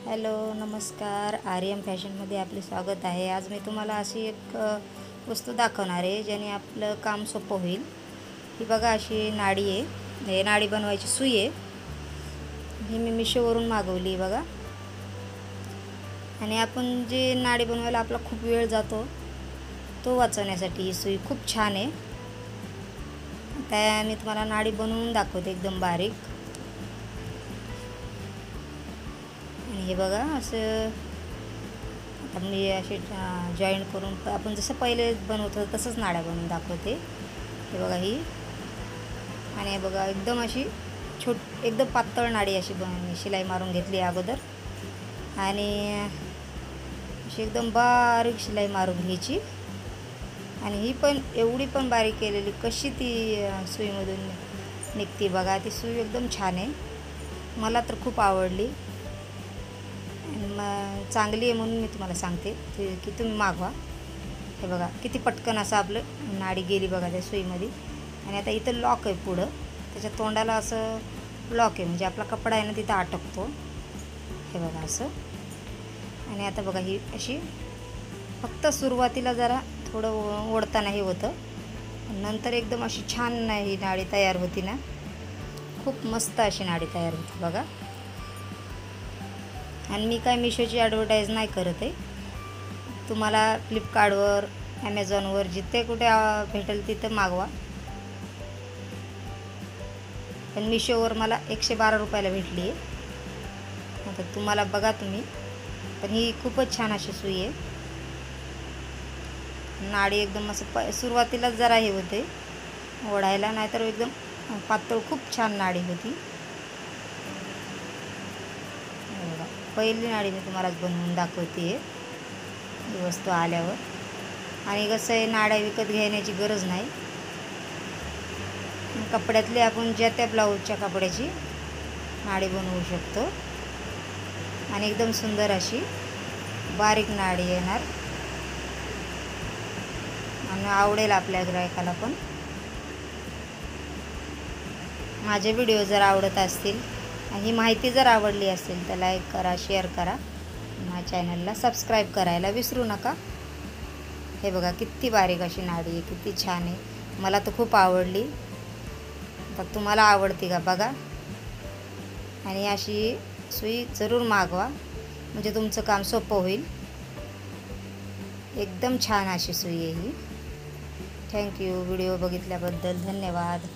Hello नमस्कार, आर्यन फॅशनमध्ये आपले स्वागत आहे। आज मी तुम्हाला अशी एक वस्तू दाखवणार आहे ज्याने आपलं काम सोपं होईल। ही बघा, अशी नाडी आहे, हे नाडी बनवायची सुई आहे। ही मी मिशोवरून मागवली बघा। आणि आपण जे नाडी बनवायला आपला खूप वेळ जातो तो वाचवण्यासाठी ही सुई खूप छान आहे। त्या मी तुम्हाला नाडी बनवून दाखवते एकदम बारीक। हे बघा, असं आता मी असे जॉईंट करून आपण जसं पहिले बनवतो तसंच नाड्या बनवून दाखवते। हे बघा ही, आणि हे बघा एकदम अशी एकदम पातळ नाडी अशी शिलाई मारून घेतली अगोदर, आणि अशी एकदम बारीक शिलाई मारून घ्यायची। आणि ही पण एवढी पण बारीक केलेली कशी ती सुईमधून निघते बघा। ती सुई एकदम छान आहे, मला तर खूप आवडली। चांगली आहे म्हणून मी तुम्हाला सांगते की तुम्ही मागवा। हे बघा किती पटकन असं आपलं नाडी गेली बघा त्या सुईमध्ये। आणि आता इथं लॉक आहे पुढं, त्याच्या तोंडाला असं लॉक आहे, म्हणजे आपला कपडा आहे ना तिथं अटकतो। हे बघा असं। आणि आता बघा ही अशी फक्त सुरुवातीला जरा थोडं ओढताना हे होतं, नंतर एकदम अशी छान ही नाडी तयार होती ना, खूप मस्त अशी नाडी तयार होती बघा। आणि मी काय मिशोची ॲडव्हर्टाईज नाही करत आहे, तुम्हाला फ्लिपकार्टवर ॲमेझॉनवर जिथे कुठे भेटेल तिथं मागवा। पण मिशोवर मला 112 रुपयाला भेटली आहे। आता तुम्हाला बघा तुम्ही, पण ही खूपच छान अशी सुई आहे। नाडी एकदम असं सुरुवातीलाच जरा हे होते ओढायला, नाहीतर एकदम पातळ खूप छान नाडी होती। पहिली नाडी मी तुम्हाला बनवून दाखवते ही वस्तू आल्यावर। आणि कसं आहे, नाड्या विकत घेण्याची गरज नाही, कपड्यातली आपण ज्या त्या ब्लाऊजच्या कपड्याची नाडी बनवू शकतो। आणि एकदम सुंदर अशी बारीक नाडी येणार, आणि आवडेल आपल्या ग्राहकाला पण। माझे व्हिडिओ जर आवडत असतील आणि ही माहिती जर आवडली असेल तर लाईक करा, शेअर करा, माझ्या चॅनलला सबस्क्राईब करायला विसरू नका। हे बघा किती बारीक अशी नाडी आहे, किती छान आहे, मला तर खूप आवडली। तर तुम्हाला आवडते का बघा, आणि अशी सुई जरूर मागवा, म्हणजे तुमचं काम सोपं होईल। एकदम छान अशी सुई आहे ही। थँक्यू व्हिडिओ बघितल्याबद्दल, धन्यवाद।